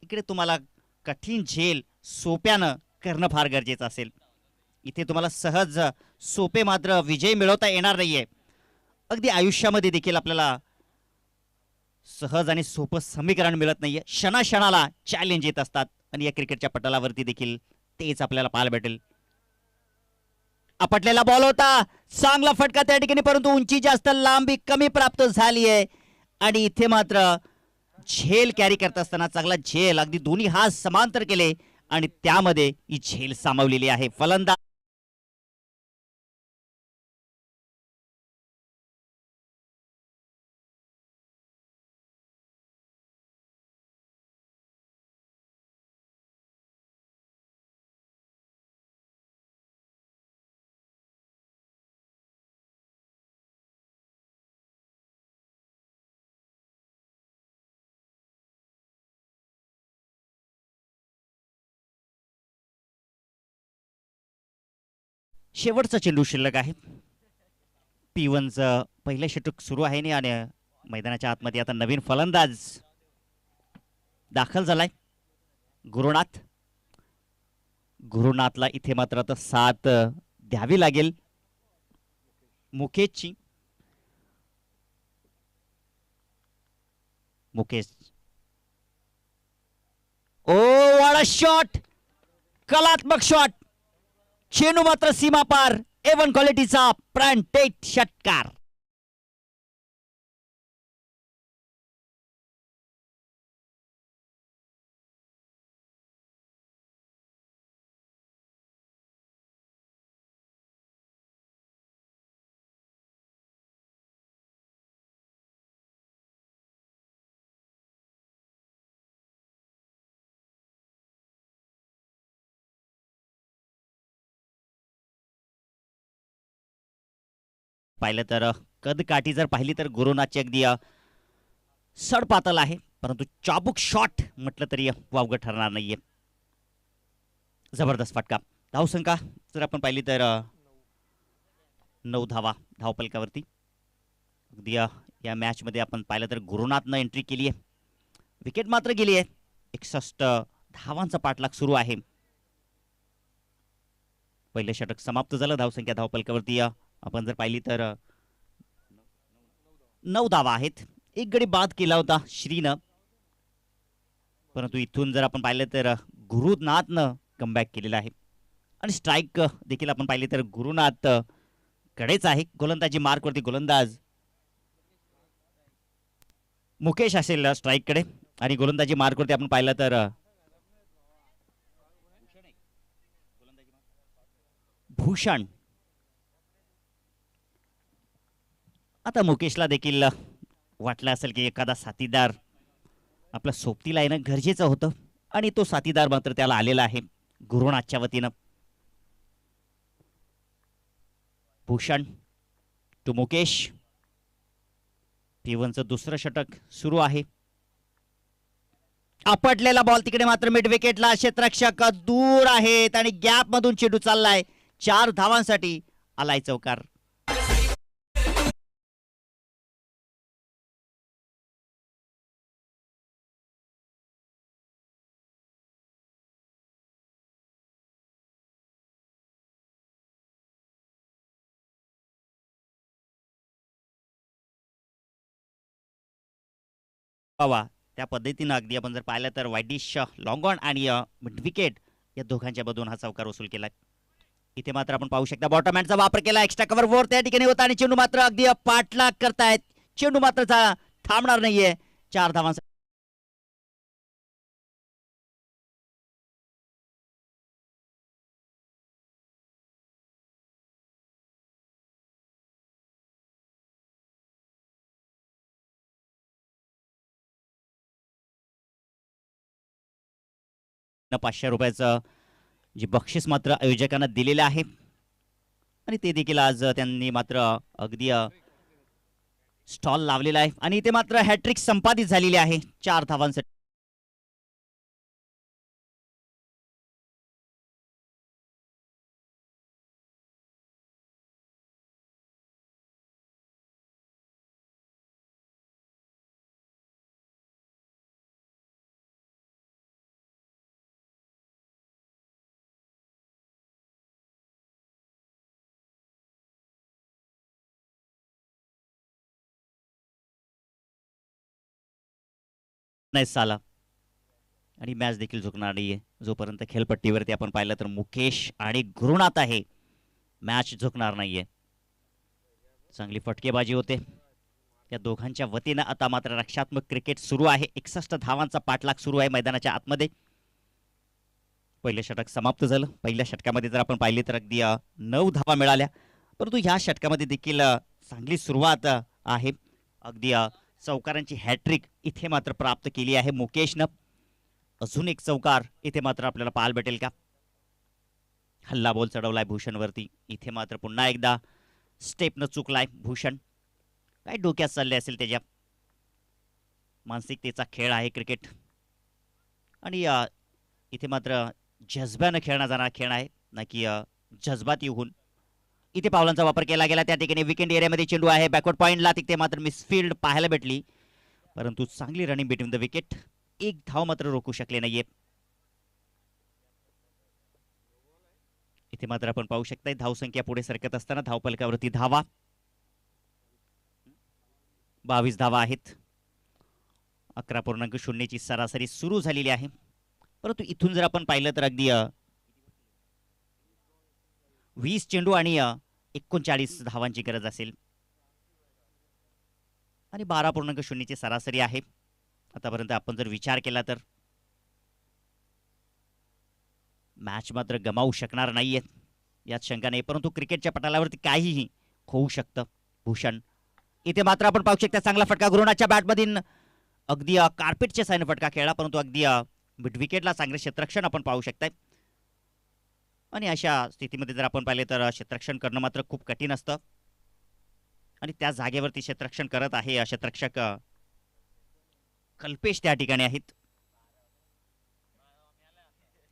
इकडे तुम्हाला कठीण झेल सोप्यानं करणं फार गरजेचं असेल. इथे तुम्हाला सहज सोपे मात्र विजय मिळवता येणार नाहीये. अगदी आयुष्यामध्ये देखील आपल्याला सहज आणि सोपं समीकरण मिळत नाहीये. क्षणाक्षणाला चॅलेंज येत असतात आणि या क्रिकेटच्या पटलावरती देखील तेच आपल्याला पाहायला भेटेल. आपटलेला बॉल होता, चांगला फटका त्या ठिकाणी, परंतु उंची जास्त लांबी कमी प्राप्त झाली आहे आणि इथे मात्र झेल कॅरी करत असताना चांगला झेल अगदी दोन्ही हात समांतर केले आणि त्यामध्ये ही झेल सामावलेली आहे. फलंदाज शेवटचा चेंडू शिल्लक आहे. P1चं पहिलं षटक सुरू आहे आणि मैदानाच्या आतमध्ये आता नवीन फलंदाज दाखल झालाय गुरुनाथ. गुरुनाथला इथे मात्र आता साथ द्यावी लागेल मुकेशची. मुकेश ओ वाडा शॉट, कलात्मक शॉट, चेंडू मात्र सीमा पार, A1 क्वालिटीचा ब्रँडेड षटकार. पाहिलं तर कद काठी जर पाहिली तर गुरुनाथची अगदी सडपातल आहे, परंतु चाबूक शॉट म्हटलं तरी वावगं ठरणार नाहीये. जबरदस्त फटका. धावसंख्या जर आपण पाहिली तर 9 धावा धावपलकावरती. अगदी या मॅच मध्ये आपण पाहिलं तर गुरुनाथनं एंट्री केली आहे, विकेट मात्र गेली आहे. 61 धावांचा पाठलाग सुरू आहे. पहिले षटक समाप्त झालं. धावसंख्या धावपलकावरती आपण जर पाहिली तर 9 धावा आहेत. एक गडी बाद केला होता श्रीनं, परंतु इथून जर आपण पाहिलं तर गुरुनाथनं कमबॅक केलेला आहे आणि स्ट्राईक देखील आपण पाहिली तर गुरुनाथ कडेच आहे. गोलंदाजी मार्कवरती गोलंदाज मुकेश असेल स्ट्राईक कडे आणि गोलंदाजी मार्कवरती आपण पाहिलं तर भूषण. आता मुकेशला देखील वाटलं असेल की एखादा साथीदार आपल्या सोबतीला येणं गरजेचं होतं आणि तो साथीदार मात्र त्याला आलेला आहे गुरुनाथच्या वतीनं. भूषण टू मुकेश. P1चं दुसरं षटक सुरू आहे. आपटलेला बॉल तिकडे मात्र मिड विकेटला क्षेत्ररक्षक दूर आहेत आणि गॅप मधून चेंडू चाललाय 4 धावांसाठी आलाय चौकार. वा त्या पद्धतीनं अगदी आपण जर पाहिलं तर वाईडिश लॉंग ऑन आणि मिड विकेट या दोघांच्या मधून हा चौकार वसूल केलाय. इथे मात्र आपण पाहू शकता बॉटमहॅनचा वापर केला एक्स्ट्रा कव्हर वर त्या ठिकाणी होता आणि चेंडू मात्र अगदी पाठलाग करतायत. चेंडू मात्र थांबणार नाहीये 4 धावांसाठी. ₹500 जे बक्षीस मात्र आयोजकांना दिलेलं आहे आणि ते देखील आज त्यांनी मात्र अगदी स्टॉल लावलेला आहे आणि इथे मात्र हॅट्रिक संपादित झालेली आहे 4 धावांसाठी. नाही साला आणि मॅच देखील झुकणार नाहीये जोपर्यंत खेळपट्टीवरती आपण पाहिलं तर मुकेश आणि गुरुनाथ आहे. मॅच झुकणार नाहीये. चांगली फटकेबाजी होते या दोघांच्या वतीनं. आता मात्र रक्षात्मक क्रिकेट सुरू आहे. 61 धावांचा पाठलाग सुरू आहे मैदानाच्या आतमध्ये. पहिलं षटक समाप्त झालं. पहिल्या षटकामध्ये जर आपण पाहिली तर अगदी 9 धावा मिळाल्या परंतु ह्या षटकामध्ये देखील चांगली सुरुवात आहे. अगदी चौकारांची हॅट्रिक इथे मात्र प्राप्त केली आहे मुकेशनं. अजून एक चौकार इथे मात्र आपल्याला पाहायला भेटेल का. हल्ला बॉल चढवलाय भूषणवरती. इथे मात्र पुन्हा एकदा स्टेपनं चुकलाय भूषण. काय डोक्यात चालले असेल त्याच्या. मानसिकतेचा खेळ आहे क्रिकेट आणि इथे मात्र जज्ब्यानं खेळला जाणारा खेळ आहे ना की जज्बाती होऊन. इथे पावलांचा वापर केला गेला त्या ठिकाणी विकेंड एरियामध्ये चेंडू आहे बॅकवर्ड पॉइंटला. तिथे मात्र मिसफिल्ड पाहायला भेटली परंतु चांगली रनिंग बिटवीन द विकेट. एक धाव मात्र रोखू शकले नाहीये. इथे मात्र आपण पाहू शकता धावसंख्या पुढे सरकत असताना धावफलकावरती धावा 22 धावा आहेत. 11.0 ची सरासरी सुरू झालेली आहे परंतु इथून जर आपण पाहिलं तर अगदी 20 चेंडू आणि 39 धावांची गरज असेल आणि 12.0 ची सरासरी आहे आतापर्यंत. आपण जर विचार केला तर मॅच मात्र गमावू शकणार नाहीये यात शंका नाही परंतु क्रिकेटच्या पटालावरती काहीही होऊ शकतं. भूषण इथे मात्र आपण पाहू शकता चांगला फटका गुरुनाथच्या बॅटमधील अगदी कार्पेटच्या साईन फटका खेळला परंतु अगदी मिड विकेटला चांगले क्षेत्ररक्षण आपण पाहू शकताय. आणि अशा स्थितीमध्ये जर आपण पाहिले तर क्षेत्ररक्षण करणं मात्र खूप कठीण असतं आणि त्या जागेवरती क्षेत्ररक्षण करत आहे क्षेत्ररक्षक कल्पेश त्या ठिकाणी आहेत.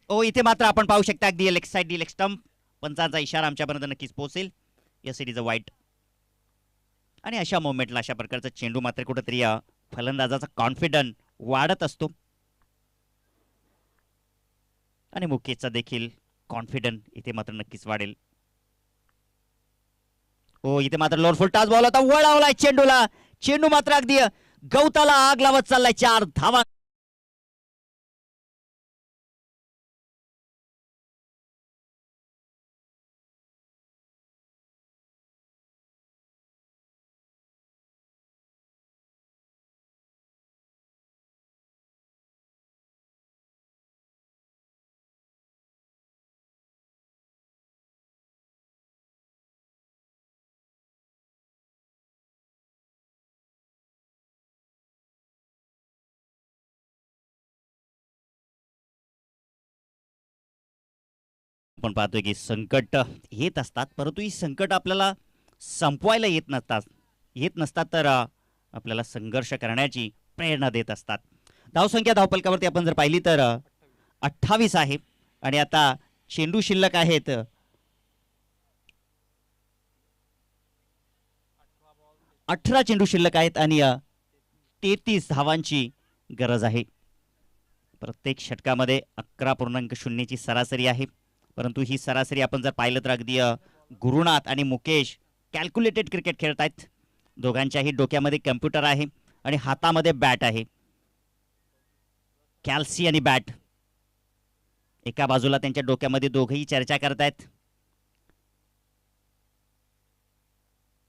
ओ इथे मात्र आपण पाहू शकता अगदी लेग साइड लेग स्टंप. पंचांचा इशारा आमच्यापर्यंत नक्कीच पोहोचेल. यस इट इज अ वाईट. आणि अशा मोमेंटला अशा प्रकारचा चेंडू मात्र कुठेतरी फलंदाजाचा कॉन्फिडन्स वाढत असतो आणि मुकेशचा देखील कॉन्फिडन्स इथे मात्र नक्कीच वाढेल. ओ इथे मात्र लोअर फुल टाच बॉल होता वळवलाय चेंडूला. चेंडू मात्र अगदी गवताला आग लावत चाललाय 4 धावा. आपण पाहतोय की संकट येत असतात, परंतु ही संकट आपल्याला संपवायला येत नसतात तर आपल्याला संघर्ष करण्याची प्रेरणा देत असतात. धावसंख्या धावपलकावरती आपण जर पाहिली तर 28 आहे आणि आता चेंडू शिल्लक आहेत 18 चेंडू शिल्लक आहेत आणि 33 धावांची गरज आहे. प्रत्येक षटकामध्ये 11.0ची सरासरी आहे, परंतु ही सरासरी आपण जर पाहिलं तर अगदी गुरुनाथ आणि मुकेश कॅल्क्युलेटेड क्रिकेट खेळत आहेत. दोघांच्याही डोक्यामध्ये कम्प्युटर आहे आणि हातामध्ये बॅट आहे. कॅल्सी आणि बॅट एका बाजूला त्यांच्या डोक्यामध्ये दोघेही चर्चा करतायत.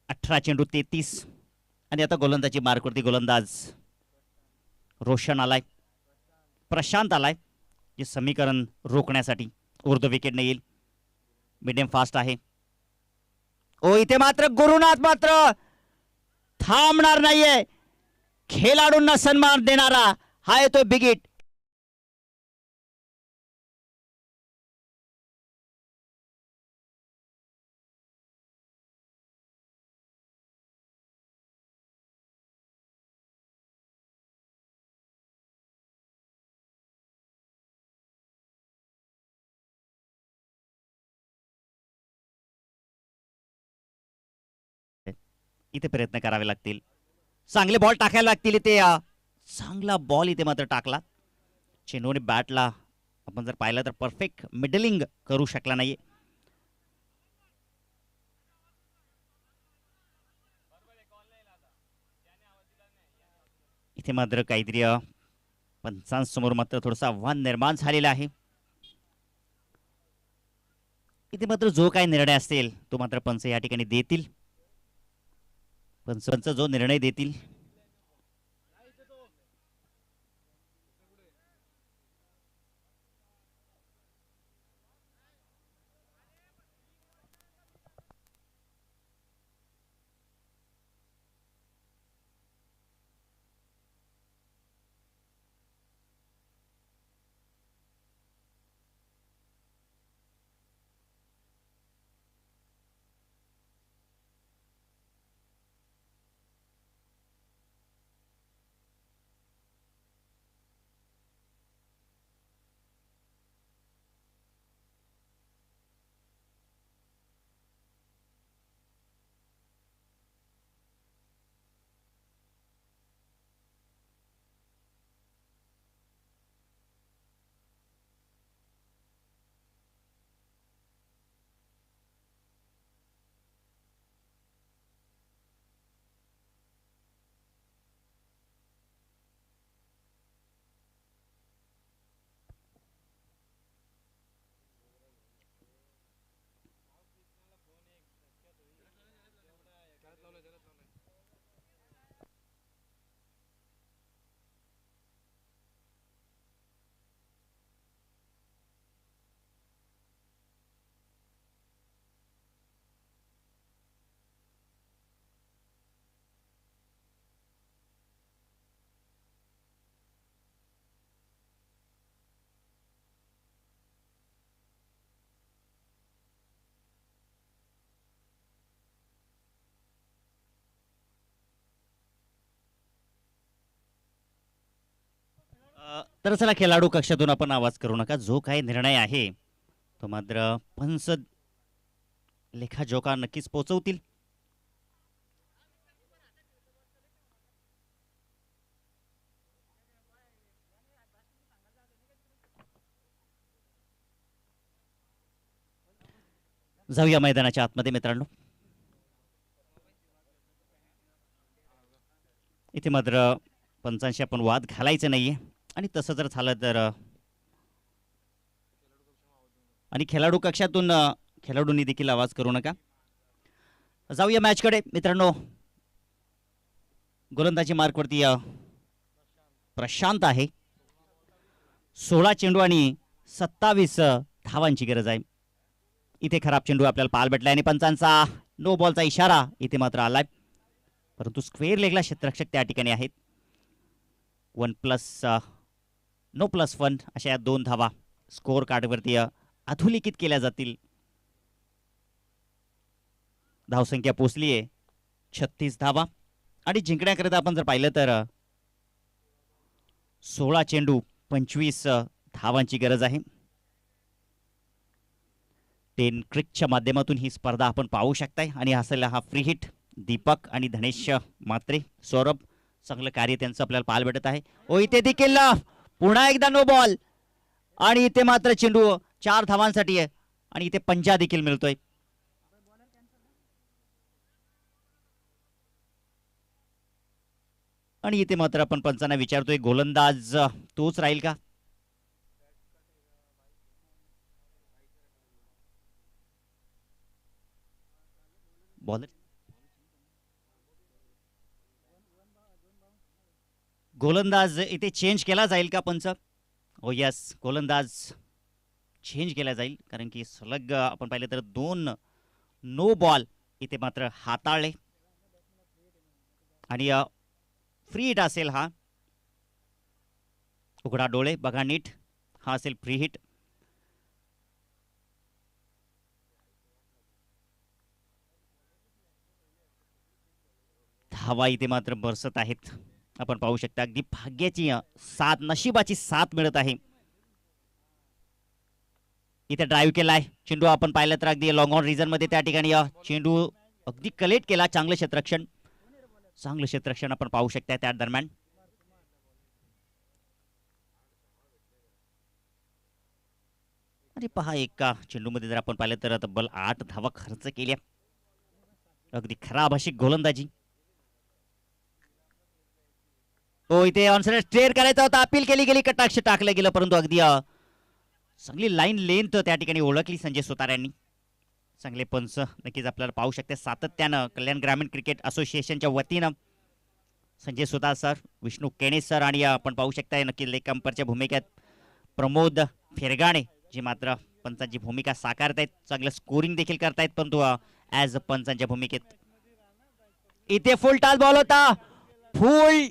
18 चेंडू 33 आणि आता गोलंदाजी मार्कवरती गोलंदाज रोशन आलाय, प्रशांत आलाय, जे समीकरण रोखण्यासाठी उर्ध्व विकेटने येईल. मिडियम फास्ट आहे. ओ इथे मात्र गुरुनाथ मात्र थांबणार नाहीये. खेळाडूंना सन्मान देणारा हा येतो बिग हिट. इथे प्रयत्न करावे लागतील, चांगले बॉल टाकायला लागतील. इथे चांगला बॉल इथे मात्र टाकला. चेंडूने बॅटला आपण जर पाहिलं तर परफेक्ट मिडलिंग करू शकला नाही. इथे मात्र काहीतरी पंचांसमोर मात्र थोडंसं आव्हान निर्माण झालेलं आहे. इथे मात्र जो काय निर्णय असेल तो मात्र पंच या ठिकाणी देतील. पंच जो निर्णय देतील तर चला खेळाडू कक्षातून आपण आवाज करू नका. जो काही निर्णय आहे तो मात्र पंच लेखाजोखा नक्कीच पोहोचवतील. जाऊया मैदानाच्या आतमध्ये मित्रांनो. इथे मात्र पंचांशी आपण वाद घालायचा नाहीये आणि तसं जर झालं तर आणि खेळाडू कक्षातून खेळाडूंनी देखील आवाज करू नका. जाऊया मॅचकडे मित्रांनो. गोलंदाजी मार्कवरती प्रशांत आहे. 16 चेंडू आणि 27 धावांची गरज आहे. इथे खराब चेंडू आपल्याला पाहायला भेटलाय आणि पंचांचा नो बॉलचा इशारा इथे मात्र आलाय, परंतु स्क्वेअर लेगला क्षेत्ररक्षक त्या ठिकाणी आहेत. 1+, नो+1 अशा या 2 धावा स्कोअर कार्डवरती अधोलिखित केल्या जातील. धावसंख्या पोचली आहे 36 धावा आणि जिंकण्याकरिता आपण जर पाहिलं तर 16 चेंडू 25 धावांची गरज आहे. 10 क्रिकच्या माध्यमातून ही स्पर्धा आपण पाहू शकताय आणि असेल हा फ्री हिट. दीपक आणि धनेश मात्रे, सौरभ, चांगलं कार्य त्यांचं आपल्याला पाहायला भेटत आहे. ओ इथे देखील पुन्हा एकदा नो बॉल आणि इथे मात्र चेंडू 4 धावांसाठी आहे आणि इथे पंजा देखील मिळतोय. आणि इथे मात्र आपण पंचांना विचारतोय गोलंदाज तोच राहील का? बॉलर गोलंदाज इथे चेंज केला जाईल का पंच? हो यस, गोलंदाज चेंज केला जाईल कारण की सलग आपण पाहिलं तर 2 नो बॉल इथे मात्र हाताळले आणि फ्री हिट असेल हा. उघडा डोळे बघा नीट, हा असेल फ्री हिट. धावा इथे मात्र बरसत आहेत. आपण पाहू शकता अगदी भाग्याची साथ, नशिबाची साथ मिळत आहे. इथे ड्राईव्ह केलाय चेंडू आपण पाहिलं तर अगदी लॉंग ऑन रिझन मध्ये त्या ठिकाणी चेंडू अगदी कलेक्ट केला. चांगलं क्षेत्ररक्षण, चांगलं क्षेत्ररक्षण आपण पाहू शकता त्या दरम्यान. आणि पहा एका चेंडूमध्ये जर आपण पाहिलं तर तब्बल 8 धावा खर्च केल्या. अगदी खराब अशी गोलंदाजी. तो इथे ऑनसाइड स्ट्रेट करायचा होता, अपील केली गेली, कटाक्ष टाकलं गेलं परंतु अगदी चांगली लाईन लेंथ त्या ठिकाणी ओळखली संजय सुतार यांनी. चांगले पंच नक्कीच आपल्याला पाहू शकते सातत्यानं कल्याण ग्रामीण क्रिकेट असोसिएशनच्या वतीनं संजय सुतार सर, विष्णू केणे सर आणि आपण पाहू शकता नक्की लेग अंपरच्या भूमिकेत प्रमोद फेरगाणे जे मात्र पंचांची भूमिका साकारतायत. चांगलं स्कोरिंग देखील करतायत परंतु ॲज पंचांच्या भूमिकेत. इथे फुल टॉस बॉल होता, फुल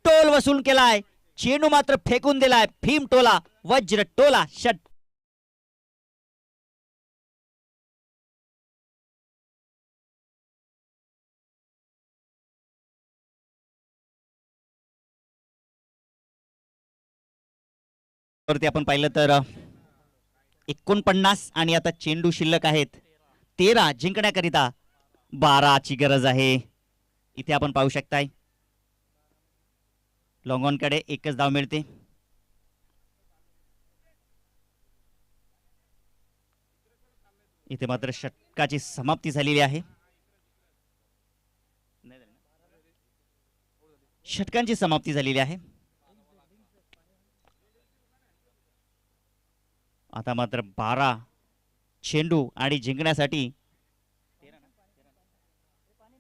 टोल वसूल केलाय, चेंडू मात्र फेकून दिलाय. भीम टोला, वज्र टोला, षट. वरती आपण पाहिलं तर 49 आणि आता चेंडू शिल्लक आहेत 13 जिंकण्याकरिता 12ची गरज आहे. इथे आपण पाहू शकताय लॉंग ऑन कडे एकच धाव मिळते. इथे मात्र षटकाची समाप्ती झालेली आहे. षटकांची समाप्ती झालेली आहे. आता मात्र 12 चेंडू आणि जिंकण्यासाठी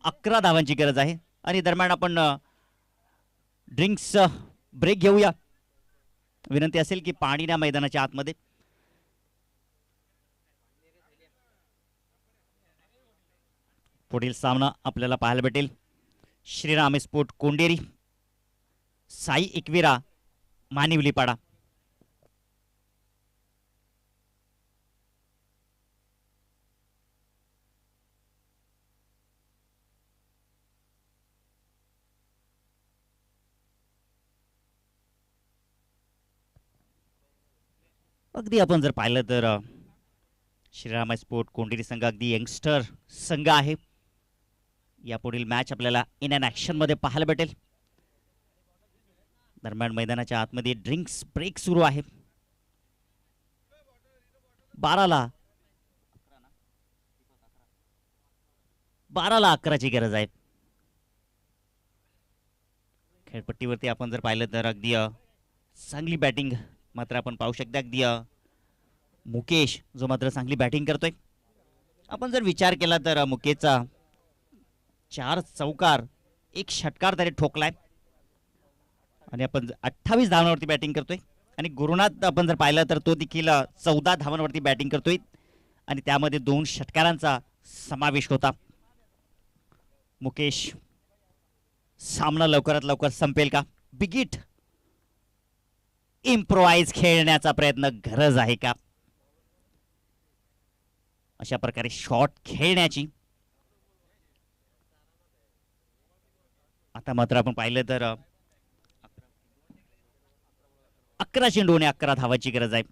11 धावांची गरज आहे. आणि दरम्यान आपण ड्रिंक्स ब्रेक घेऊया. विनंती असेल की पाणी ना मैदानाच्या आतमध्ये. पुढील सामना आपल्याला पाहायला भेटेल श्रीराम स्पोर्ट कोंडेरी, साई एकविरा मानिवलीपाडा. अगदी आपण जर पाहिलं तर श्रीराम स्पोर्ट कोंडेरी संघ अगदी यंगस्टर संघ आहे. यापुढील मॅच आपल्याला इन अँड ॲक्शन मध्ये पाहायला भेटेल. दरम्यान मैदानाच्या आतमध्ये ड्रिंक्स ब्रेक सुरू आहे. 12ला 11ची गरज आहे. खेळपट्टीवरती आपण जर पाहिलं तर अगदी चांगली बॅटिंग मात्र आपण पाहू शकता. अगदी मुकेश जो मात्र चांगली बॅटिंग करतोय. आपण जर विचार केला तर मुकेशचा 4 चौकार 1 षटकार तरी ठोकलाय आणि आपण 28 धावांवरती बॅटिंग करतोय. आणि गुरुनाथ आपण जर पाहिलं तर तो देखील 14 धावांवरती बॅटिंग करतोय आणि त्यामध्ये 2 षटकारांचा समावेश होता. मुकेश, सामना लवकरात लवकर संपेल का? बिगिट इम्प्रोवाइज खेळण्याचा प्रयत्न गरज आहे का? अशा प्रकारे शॉट खेळण्याची. आता मात्र आपण पाहिलं तर 11 चेंडू आणि 11 धावांची गरज आहे.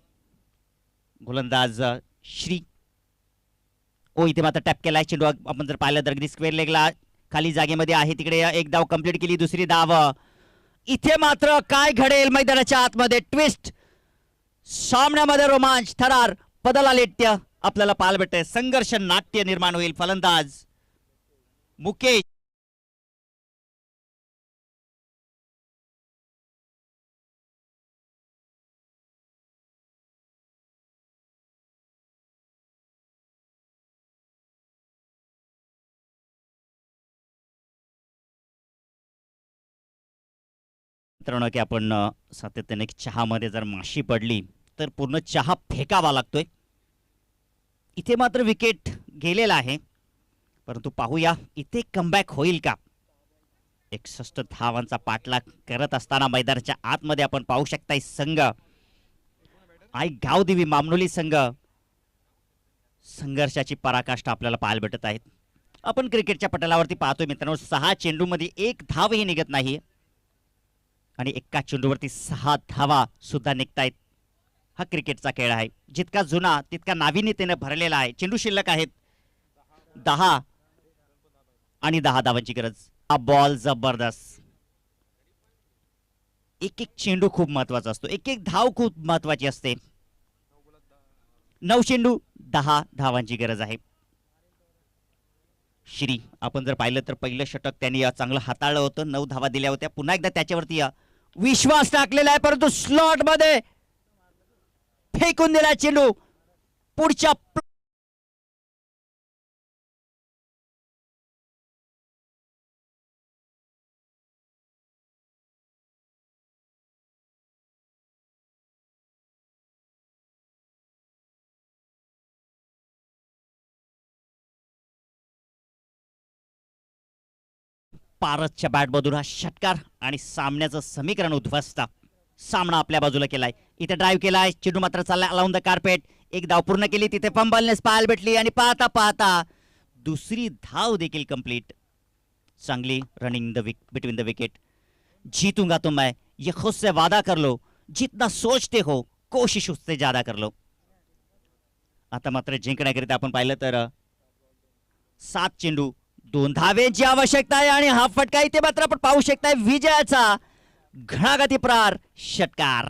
गोलंदाज श्री इथे मात्र टॅप केलाय चेंडू. आपण जर पाहिलं तर अगदी स्क्वेअर लेगला खाली जागेमध्ये आहे. तिकडे एक धाव कंप्लीट केली, दुसरी धाव. इथे मात्र काय घडेल मैदानाच्या आतमध्ये ट्विस्ट, सामन्यामध्ये रोमांच, थरार, पदलालेट्य आपल्याला पाहायला भेटतंय. संघर्ष नाट्य निर्माण होईल. फलंदाज मुकेश मित्रांनो की आपण सातत्याने चहामध्ये जर माशी पडली तर पूर्ण चहा फेकावा लागतोय. इथे मात्र विकेट गेलेला आहे, परंतु पाहूया इथे कमबॅक होईल का. 61 धावांचा पाठलाग करत असताना मैदानाच्या आतमध्ये आपण पाहू शकताय संघ आई गावदेवी मामनोली संघ संघर्षाची पराकाष्ठा आपल्याला पाहायला भेटत आहेत. आपण क्रिकेटच्या पटलावरती पाहतोय मित्रांनो 6 चेंडूमध्ये 1 धावही निघत नाही आणि एका चेंडूवरती 6 धावा सुद्धा निघतायत. हा क्रिकेटचा खेळ आहे, जितका जुना तितका नाविन्यतेने भरलेला आहे. चेंडू शिल्लक आहेत 10 आणि 10 धावांची गरज. हा बॉल जबरदस्त. एक एक चेंडू खूप महत्वाचा असतो, एक एक धाव खूप महत्वाची असते. 9 चेंडू 10 धावांची गरज आहे. श्री आपण जर पाहिलं तर पहिलं षटक त्यांनी चांगलं हाताळलं होतं, 9 धावा दिल्या होत्या. पुन्हा एकदा त्याच्यावरती विश्वास टाकलेला आहे, परंतु स्लॉट मध्ये फेकून दिला चेंडू. पुढच्या पारसच्या बॅटमधून हा षटकार आणि सामन्याचं समीकरण उद्ध्वस्त. सामना आपल्या बाजूला केलाय. इथे ड्राईव्ह केलाय, चेंडू मात्र चालला अलाउंड द कार्पेट. एक धाव पूर्ण केली, तिथे फंबलनेस पाहायला भेटली आणि पाहता पाहता दुसरी धाव देखील कंप्लीट. चांगली रनिंग बिटवीन द विकेट. जीतूंगा तो मैं ये खुद से वादा कर लो, जितना सोचते हो कोशिश उससे ज्यादा कर लो. आता मात्र जिंकण्याकरिता आपण पाहिलं तर 7 चेंडू 2 धावेची आवश्यकता आहे आणि हा फटका इथे मात्र आपण पाहू शकताय विजयाचा घणाघाती प्रहार षटकार.